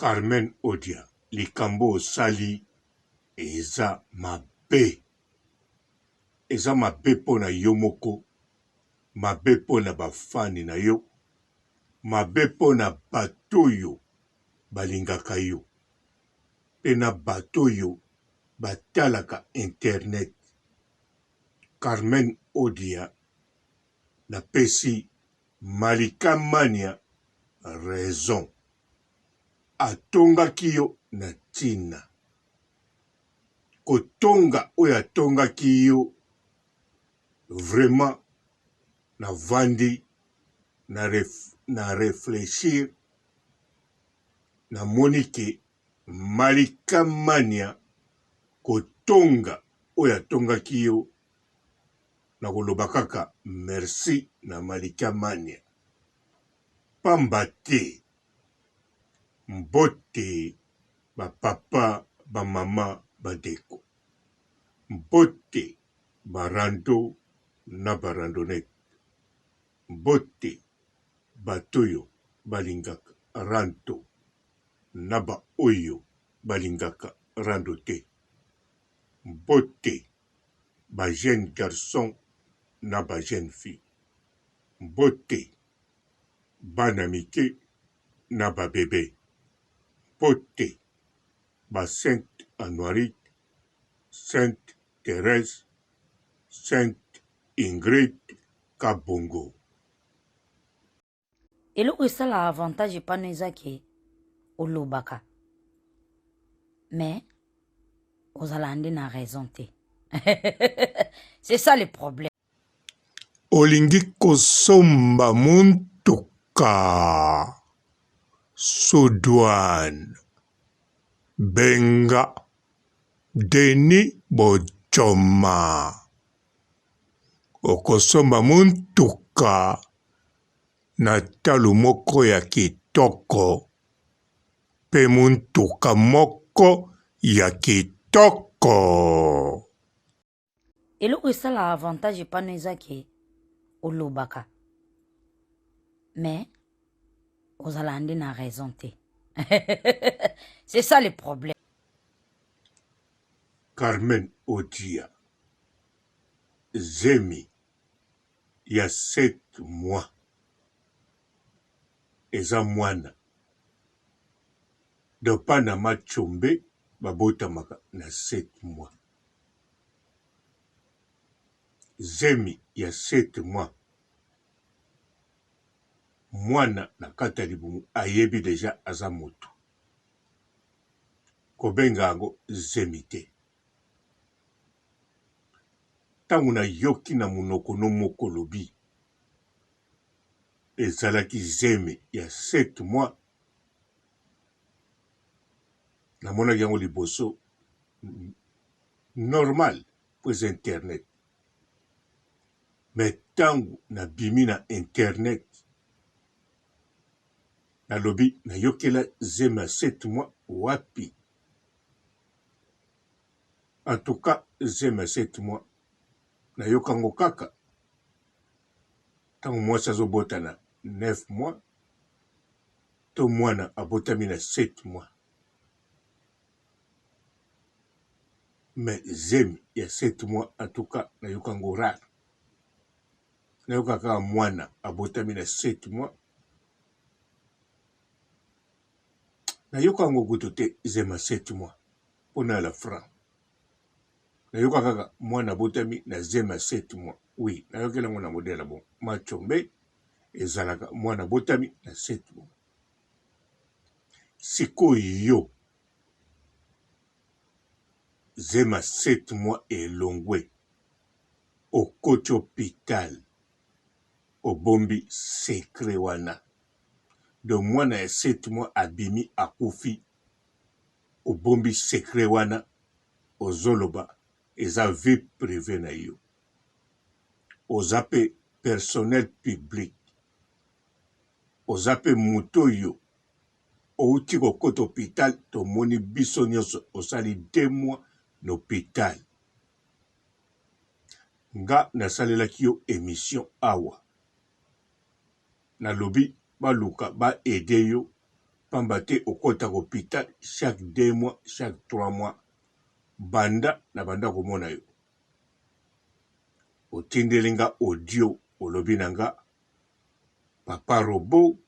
Carmen Odia, likambo osali eza mabe. Eza mabe pona yo moko, mabe pona bafani na yo, mabe pona bato yo balingaka yo, pena bato yo batalaka internet. Carmen Odia napesi Malika Mania raison. Atongaki yo na tina. Kotonga oyo atongaki yo vraiment na vandi na réfléchir na monike Malika Mania kotonga oyo atongaki yo na koloba kaka merci na Malika Mania. Pamba te mbote bapapa bamama badeko, mbote barando na barandonete, mbote batoyo balingaka rando na ba oyo balingaka rando te, mbote ba jeune garçon na ba jeune fille, mbote bana mike na ba bébé, mbote ba Sainte Anoirite, Sainte Thérèse, Sainte Ingrid Kabongo. eloko esala avantage epano ezaki olobaka mais ozala nde na raison te. C'est ça le problème. Olingi kosomba muntuka Sodouane benga Denis Bojoma. Okosomba muntuka na talo moko ya kitoko, pe muntuka moko ya kitoko. eloko esala avantage epano ezaki olobaka mais ozala nde na raison te. C'est ça le problème. Carmen Odia zemi ya 7 mois eza mwana dopa na machombe babotamaka na 7 mois. Zemi ya 7 mois mwana na kata libumu ayebi deja aza moto, kobenga yango zemi te. Tangu na yoki na munoko no moko lobi ezalaki zemi ya 7 mois, namonaki yango liboso normal pweza internet. Mais tangu na bimi na internet nalobi na yokela zemi ya 7 mois wapi. En tout cas zemi ya 7 mois na yokango kaka tangu mwasi azobotana 9 mois to mwana abotami na 7 mois. Mais zemi ya 7 mois en tout cas na yokango rare. Na yokaka mwana abotami na 7 mois. Na yokango kutu te zemi ya 7 mois pona la franc. Na yokaka mwana abotami na zemi ya 7 mois. Oui, na yokela mwana modèle bon. Machombe ezalaka mwana abotami na 7 mois. Sikoyo zemi ya 7 mois elongwe okoti hôpital obombi secret wana. De mwana ya 7 mois abimi akufi obombi secret wana ozoloba eza vie privée na yo. Oza pe personnel public, oza pe moto yo outi kokota hôpital tomoni biso nyonso osali 2 mois na hôpital. Nga nasalelaki yo émission awa nalobi baluka ba aide yo pamba te okota hôpital chaque 2 mois, chaque 3 mois. Banda na banda komona yo. Otindelinga audio olobi nanga papa robot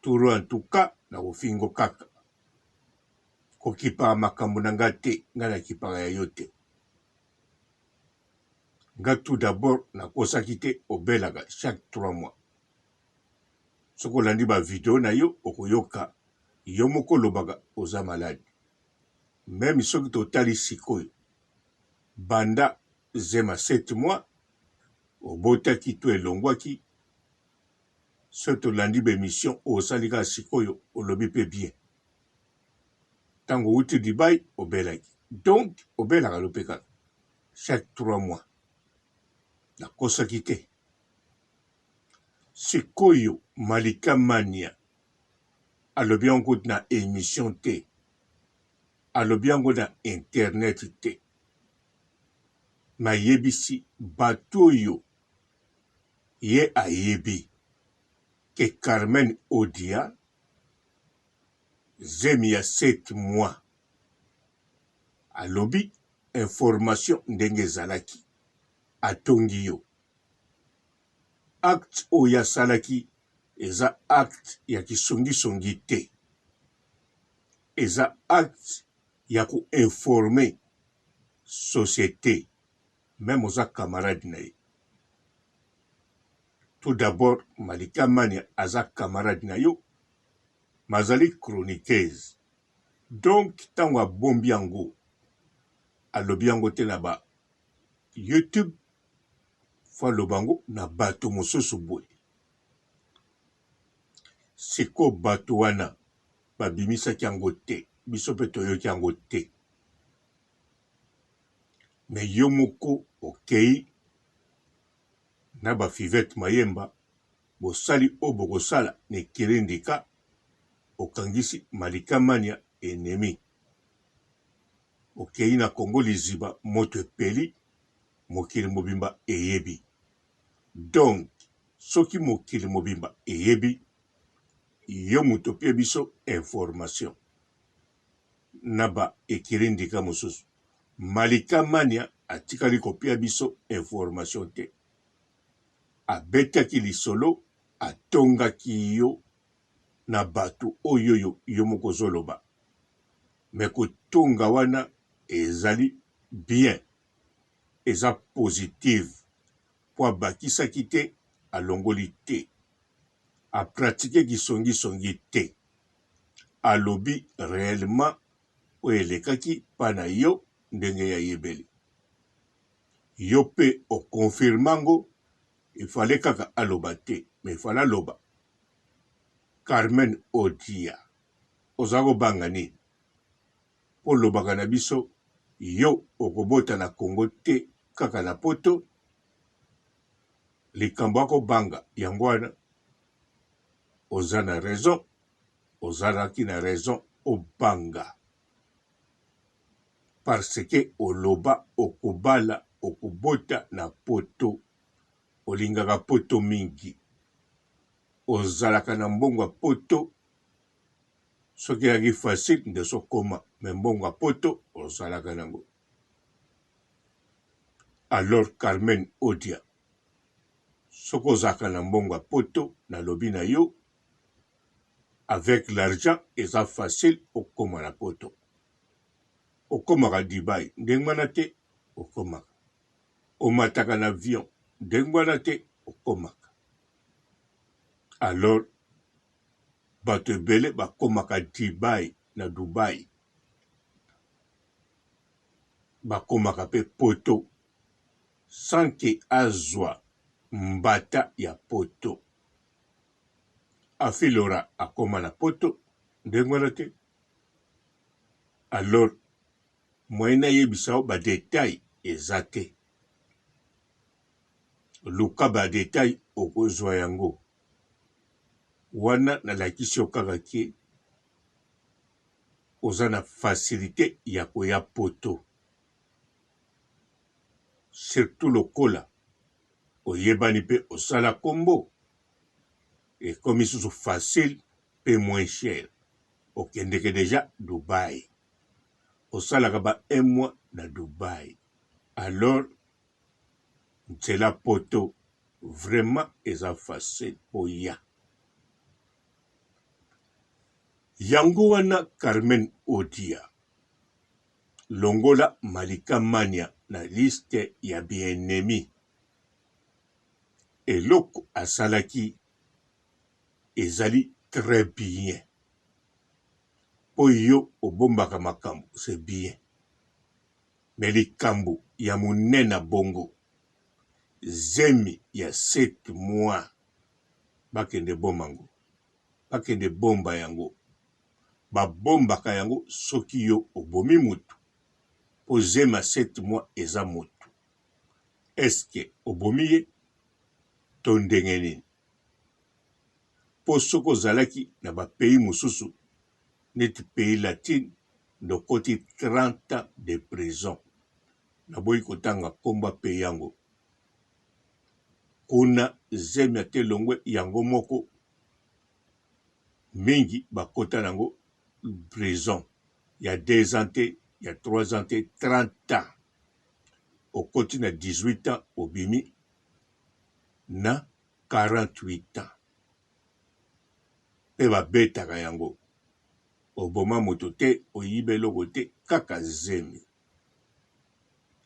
turo en tout cas na kofingo kaka. Kokipa makambo nanga te, nga na kipaka ya yo te. Nga tout d'abord na kosaki te obelaka chaque 3 mois. Soko landi ba video na yo okoyoka yo moko lobaka oza malade. Même soki totali sikoyo banda zema 7 mois obotaki to elongwaki so tolandi bemission osalika sikoyo olobi pe bien. Tango uti Dubai obelaki. Donc obelaka lopeka chaque 3 mois. Na kosaki te. Sikoyo Malika Mania alobi yango na émission te. Alobi yango na internet te. Mayebisi bato yo ye ayebi ke Carmen Odia zemi ya 7 mois alobi information ndenge ezalaki atongi yo. Acte oyo asalaki eza acte ya kisongisongi te. Eza acte ya koinforme société, même oza camarade na ye. Tout d'abord, Malika Mania aza camarade na yo, mazali chroniqueuse. Donc, tango abombi yango, alobi yango te na ba YouTube, fa lobango na bato mosusu boye. Siko bato wana babimisaki yango te, biso pe toyoki yango te. Me yo moko okei na ba Fivette Mayemba bosali o bokosala ne kirindika okangisi Malika Mania ennemi. Okei na Kongo liziba moto epeli mokili mobimba eyebi. Donc soki mokili mobimba eyebi yo moto pie biso information na ba ekirindika mosusu. Malika Mania atikali kopia biso information te. Abetaki lisolo atongaki yo na bato oyo yo moko zoloba. Me kotonga wana ezali bien. Eza positive. Po abakisaki te alongoli te. Apratike kisongi te. Alobi réellement oyo elekaki pana yo ndenge ya yebeli. Yo pe okonfirmango il fallait kaka aloba te, mais il fallait aloba. Carmen Odia, ozago bangani. Po lobaka na biso, yo okobota na Congo te kaka na poto. Likambo ako banga, yango wana. Oza na raison, ozalaki na raison obanga. Parce que oloba okobala okobota na poto. Olingaka poto mingi. Ozalaka na mbongo poto. Soki yaki facile nde sokoma. Me mbongo poto ozalaka nango. Alors Carmen Odia. Soko ozalaka na mbongo poto na lobi na yo. Avec l'argent eza facile okoma na poto. Okomaka Dubai. Ndengwana te okomaka. Omataka na avion. Ndengwana te okomaka. Alors bato ebele bakomaka Dubai na Dubai. Bakomaka pe poto sans ke azwa mbata ya poto. Afilora akoma na poto ndengwana te. Alors moyena yebisa ba détail ezate. Luka ba détail okozwa yango. Wana na lakisi okaka ke oza na facilité ya koya poto. Surtout lokola oyebani pe osala kombo. Et comme susu facile pe moins cher. okendeke déjà Dubaï. Osalaka ba 1 mois na Dubaï. Alors, nzela poto vraiment eza facile oya. Yango wana Carmen Odia. Longola Malika Mania na liste ya bien-aimé. Eloko asalaki ezali très bien. Po yo obombaka makambo, c'est bien. Mais likambo ya monena bongo. Zemi ya 7 mois. Bakende bomango. Bakende bomba yango. Babombaka yango soki yo obomi mutu. Po zema 7 mois eza mutu. Eske obomi ye to ndenge nini? Po soko ozalaki na ba pays mosusu neti pays latine ndokoti 30 ans de prison. Naboyi kotanga komba pays yango. Kuna zemi ate longwe yango moko mingi bakota nango prison. Ya 2 ans te, ya 3 ans te, 30 ans. Okoti na 18 ans obimi na 48 ans. Pe babetaka yango. Oboma moto te, oyibe loko te, kaka zemi.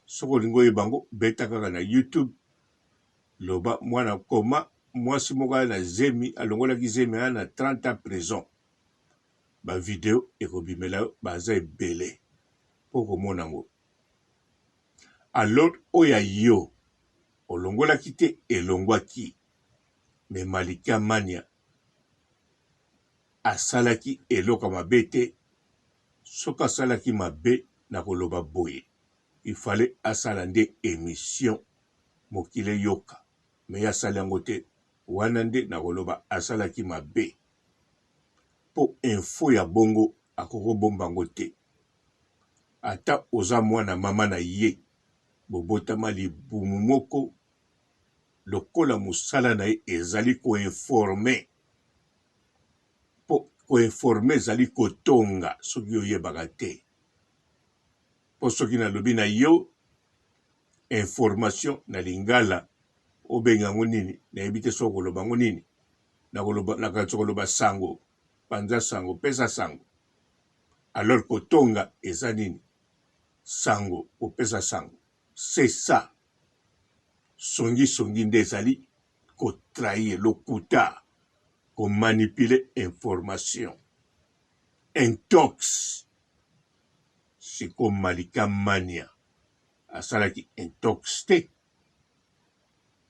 Soko lingo yebango, beta kaka na YouTube. Loba mwana koma, mwasi moka na zemi, alongola ki zemi na 30 ans prison. Ba video ekobimela baza ebele. Poko monango. Alors, oya yo, olongola kite elongwa ki. Me Malika Mania asalaki eloka mabe te. Soka asalaki mabe na koloba boye. Il fallait asala nde émission mokile yoka. Me asala yango te wana nde na koloba asalaki mabe. Po info ya bongo akoko bombango te. Ata oza mwana mama na ye. Bobotama libumu moko lokola musala na ye ezali koinforme. Po koinforme ezali kotonga soki oyebaka te. Po soki nalobi na yo information na lingala obengango nini na ebite soko koloba ngo nini na koloba na katso koloba sango panza sango pesa sango. Alors kotonga eza nini sango opesa sango. C'est ça. Songi nde ezali kotrahir lokuta ko manipuler information. Intox. Siko Malika Mania asalaki intox te.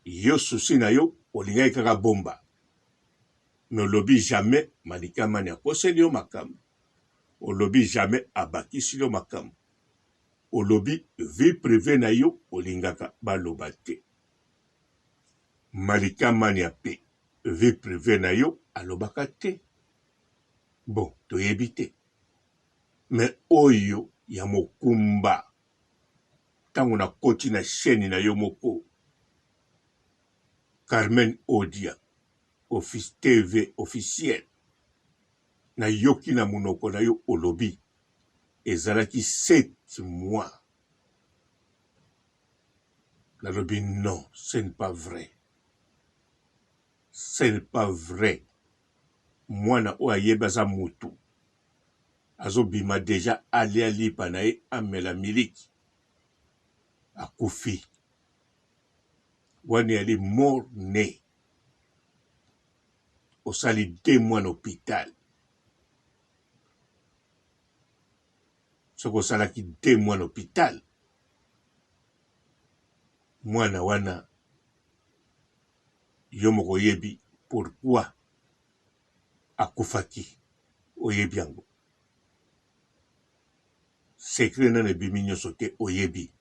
Yo susi na yo olingai kaka bomba. Nolobi jamais Malika Mania koseli yo makambo. Olobi jamais abakisi yo makambo. Olobi vie privée na yo olingaka baloba te. Malika Mania pe vie privée na yo alobaka te. Bon, toyebi te. Mais oyo ya mokumba. Tango na koti na chaîne na yo moko. Carmen Odia. Office TV officiel. Na yoki na monoko na yo olobi. Ezalaki 7 mois. Nalobi non, ce n'est pas vrai. Ce n'est pas vrai. Mwana o ayebaza mutu. Azobima deja alia lipa na ye amela miliki. Akufi. Wani ali mort né. Osali 2 mois en hôpital. Soko salaki 2 mois en hôpital. Mwana wana yomoko yebi pourquoi akufaki oyebi yango. Secret na nebimi nyonso te oyebi.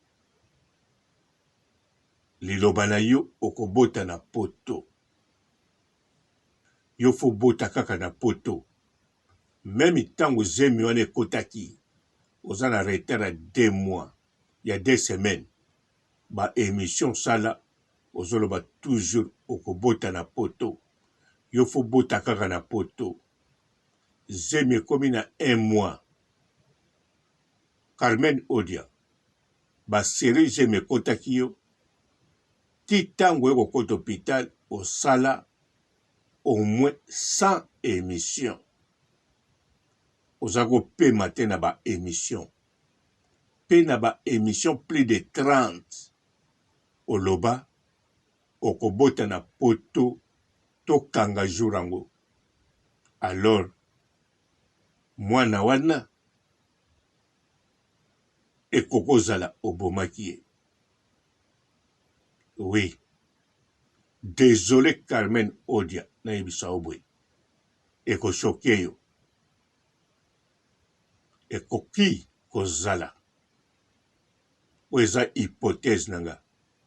Liloba na yo okobota na poto. Yo fo bota kaka na poto. Même tango zemi wana ekotaki. Oza na retard à 2 mois. Il y a 2 semaines. Ba émission sala. Ozoloba toujours okobota na poto. Yo fo bota kaka na poto. zemi ekomi na 1 mois. Carmen Odia baseri zemi ekotaki yo ti ntango ekokota hôpital osala au moins 100 émissions. Oza kopema te na ba émission. Pe na ba émission plus de 30. Oloba okobota na poto tokanga jour yango. Alors mwana wana ekokozala obomaki ye. Oui. Désolé Carmen Odia na yebisa obwe. Ekoshoke yo. Ekoki kozala. O eza hypothèse nanga.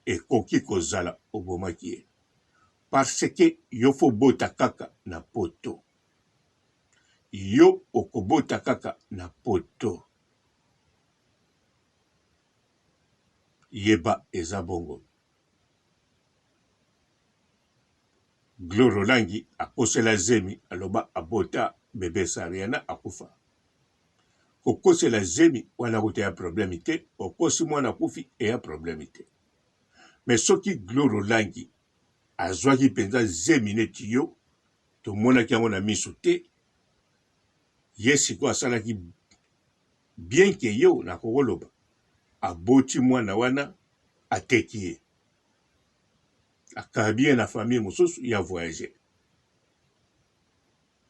Ekoki kozala obomaki ye. Parce que yo fo bota kaka na poto. Yo okobota kaka na poto. Yeba eza bongo. Gloire Olangi akosela zemi aloba abota bebe Sariana akufa. Kokosela zemi wana kote ya problème te, okosi mwana kufi eya problème te. Mais soki Gloire Olangi azwaki penza zemi neti yo, tomonaki yango na miso te, ye siko asalaki bien ke yo na kokoloba, aboti mwana wana ateki ye. Akabi ye na famille mosusu ya voyager.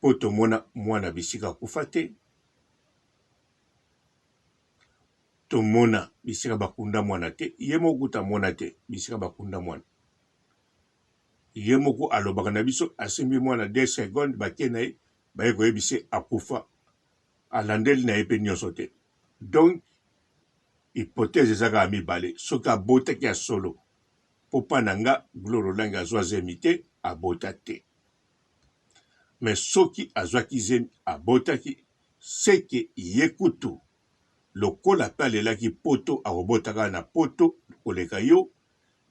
Po tomona mwana bisika kufa te, tomona bisika bakunda mwana te, ye moko kuta mwana te, bisika bakunda mwana. Ye moko alobaka na biso asimbi mwana 2 secondes bakie na ye, baye koyebise akufa. Alandeli na ye pe nyonso te. Donc, hypothèse ezaka mibale, soki abotaki ya solo, po pa na nga Gloire Olangi azwa zemi te, abota te. Mais soki azwaki zemi abotaki, seke ye kutu lokola pe alelaki poto akobotaka na poto koleka yo,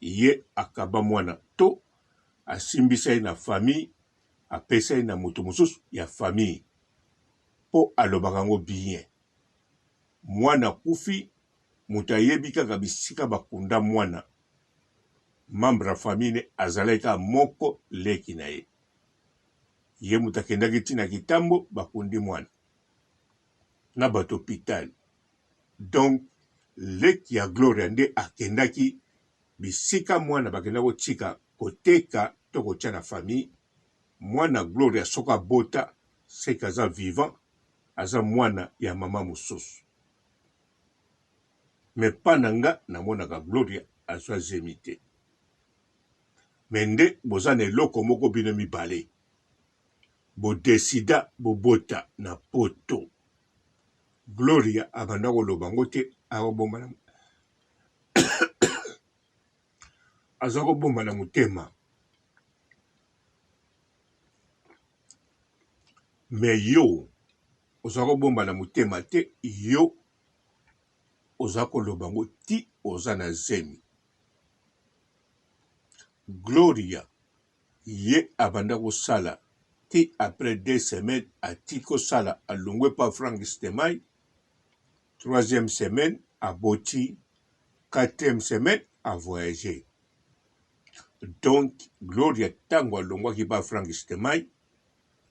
ye akaba mwana to asimbisa ye na famille, apesa ye na moto mosusu ya famille po alobaka yango bien. Mwana kufi moto ayebi kaka bisika bakunda mwana, membre ya famille ne azalaki kaka moko leki na ye. Ye moto akendaki ntina kitambo bakundi mwana na bato hôpital. Donc leki ya Gloria nde akendaki bisika mwana bakenda kotika koteka to kotia na famille. Mwana Gloria soka bota seka aza vivant, aza mwana ya mama mosusu. Mais pa na nga namonaka Gloria azwa zemi te. Mais nde boza na eloko moko bino mibale, bodesida bobota na poto. Gloria abanda koloba ngo te, aza kobomba na motema. Mais yo oza kobomba na motema te, yo oza koloba ngo ti oza na zemi. Gloria ye abanda kosala ti après 2 semaines ati kosala alongwe pa Frank Stemai. 3e semaine aboti, 4e semaine a voyager. Donc Gloria tango alongwaki pa Frank Stemai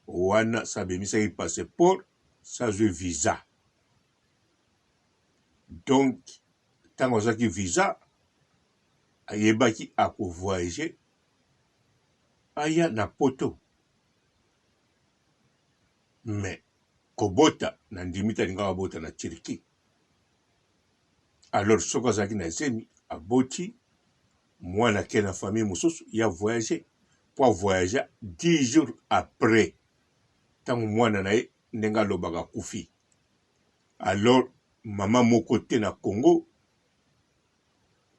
wana sabemisaki passeport sazwi visa. Donc tango azaki visa ayebaki ako voyager aya na poto. Mais kobota na ndimita linga bota na Turquie. Alors soko azaki na zemi aboti mwana ke na famille mosusu ya voyager. Po voyager 10 jours après tango mwana na ye ndenga lobaka kufi. Alors mama moko te na Congo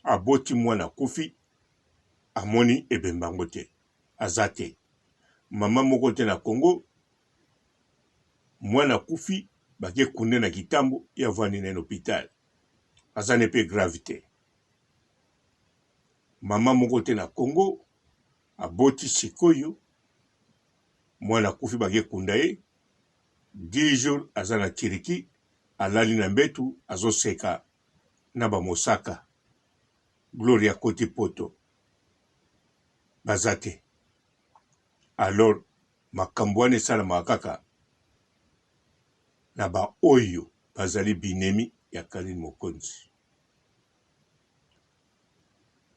aboti mwana kufi, amoni ebembango te, azate. Mama moko te na Congo mwana kufi bake kunde na kitambo ya vandi na hôpital, azane pe gravité. Mama moko te na Congo aboti sikoyo mwana kufi bake kunda ye, 10 jours azana tiriki alali na mbetu azoseka na bamosaka Gloria Koti Poto bazate. Alors makambo wana esalamaka kaka na ba oyo bazali binemi ya Kaline Mokonzi.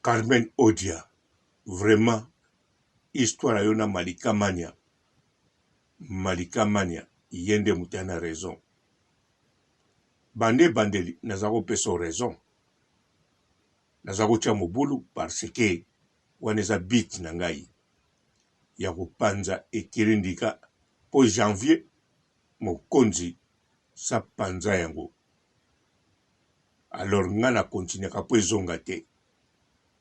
Carmen Odia, vraiment histoire yo na Malika Mania yende mutana raison. Bande bandeli nazako peso raison. Nazako tia mobulu parce que waneza bit na ngai ya kupanza ekirindika po janvier Mokonzi sa panza yango. Alors ngana continue ka po ezonga te.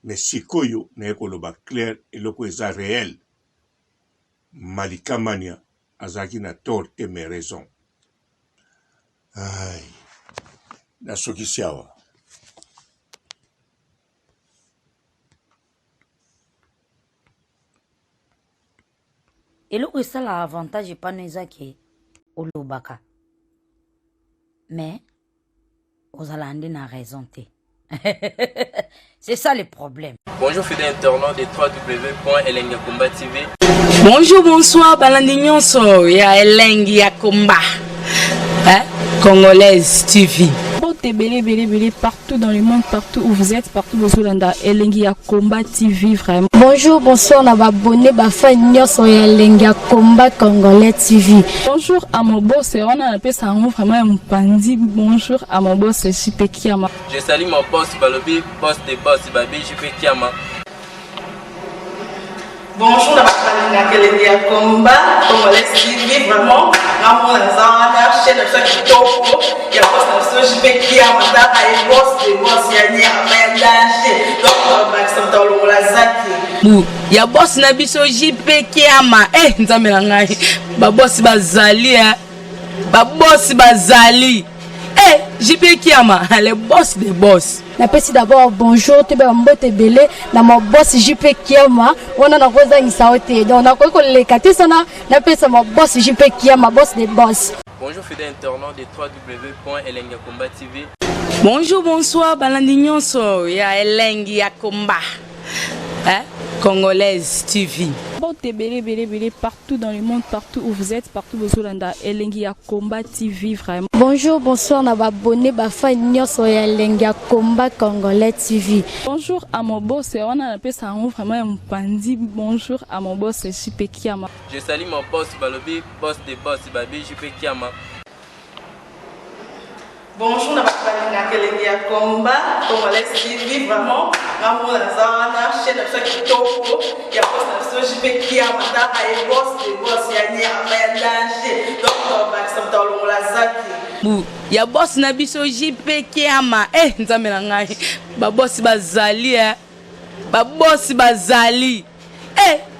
Mais sikoyo na ekoloba clair eloko eza réel. Malika Mania azaki na tort et mes raisons. Ay, na soki siawa. eloko esala avantage epano ezaki olobaka mais ozala nde na raison te. C'est ça le problème. Bonjour fidèles internautes de www.Elengi Yakomba TV. Bonjour, bonsoir, balandi nyonso ya Elengi Yakomba, Congolaise TV. Belé partout dans le monde, partout où vous êtes, partout où vous êtes, Elengi Yakomba TV vraiment. Bonjour, bonsoir, na abonné bafa nyonso ya Elengi Yakomba Congolais TV. Bonjour à mon boss, on a appelé ça vraiment un pandi. Bonjour à mon boss, JP Kiama. Je salue mon boss Balobi, boss des boss Babi, JP Kiama. Bonjour, na Elengi Yakomba Congolais TV vraiment. Namo na zana chaîne de chaque topo. Il y a boss na JP Kiama, ta ay boss des boss ya ni amendage. Donc Maxime Tolo la zaki. Ya boss na biso JP Kiama. Nzambe na ngai. Ba boss bazali ba boss bazali. JP Kiama, le boss des boss. Napesi d'abord bonjour, te ba mbote belé na mon boss JP Kiama. On a na koza ngisaote. Donc na ko lekate sana napesa mon boss JP Kiama, boss des boss. Bonjour fidèles internautes de www.Elengi Yakomba TV. Bonjour, bonsoir, balandi nyonso ya Elengi Yakomba, Congolaise TV. Belé partout dans le monde, partout où vous êtes, partout où vous êtes, Elengi Yakomba TV vraiment. Bonjour, bonsoir, na abonné bafa nyonso ya Elengi Yakomba Congolais TV. Bonjour à mon boss, on a appelé ça vraiment un pandi. Bonjour à mon boss, JP Kiama. Je salue mon boss Balobi, boss des boss Babi, JP Kiama. Bonjour, na Elengi Yakomba Congolais TV vraiment. Namo na zana chaîne de chaque topo. Il y a boss na JP Kiama, ta ay boss des boss ya ni amendage. Donc Maxime Tolo la zaki. Ya boss na biso JP Kiama. Nzambe na ngai. Ba boss bazali ba boss bazali.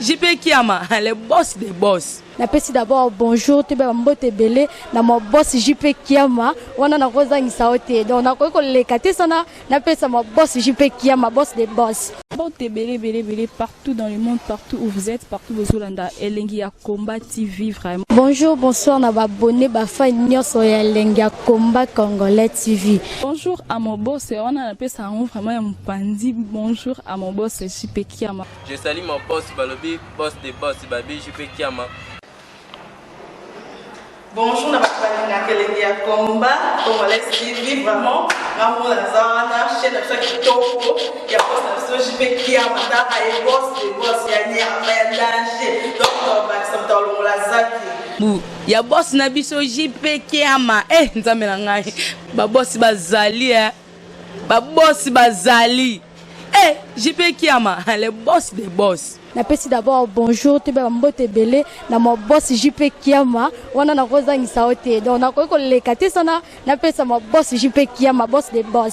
JP Kiama, le boss des boss. Napesi d'abord bonjour, te ba mbote belé na mon boss JP Kiama. On a na koza ngisaote. Donc na ko lekate sana napesa mon boss JP Kiama, boss des boss. Belé partout dans le monde, partout où vous êtes, partout où vous êtes, Elengi Yakomba TV vraiment. Bonjour, bonsoir, na abonné bafa nyonso ya Elengi Yakomba Congolais TV. Bonjour à mon boss, on a appelé ça vraiment un pandi. Bonjour à mon boss, JP Kiama. Je salue mon boss Balobi, boss des boss Babi, JP Kiama. Bonjour, na Elengi Yakomba Congolais TV vraiment. Namo na zana chaîne de chaque topo. Il y a boss na JP Kiama, ta ay boss des boss ya ni amendage. Donc Maxime Tolo la zaki. Ya boss na biso JP Kiama. Nzambe na ngai. Ba boss bazali ba boss bazali. JP Kiama, le boss des boss. Napesi d'abord bonjour, te ba mbote belé na mon boss JP Kiama. On a na koza ngisaote. Donc na ko lekate sana napesa mon boss JP Kiama, boss des boss.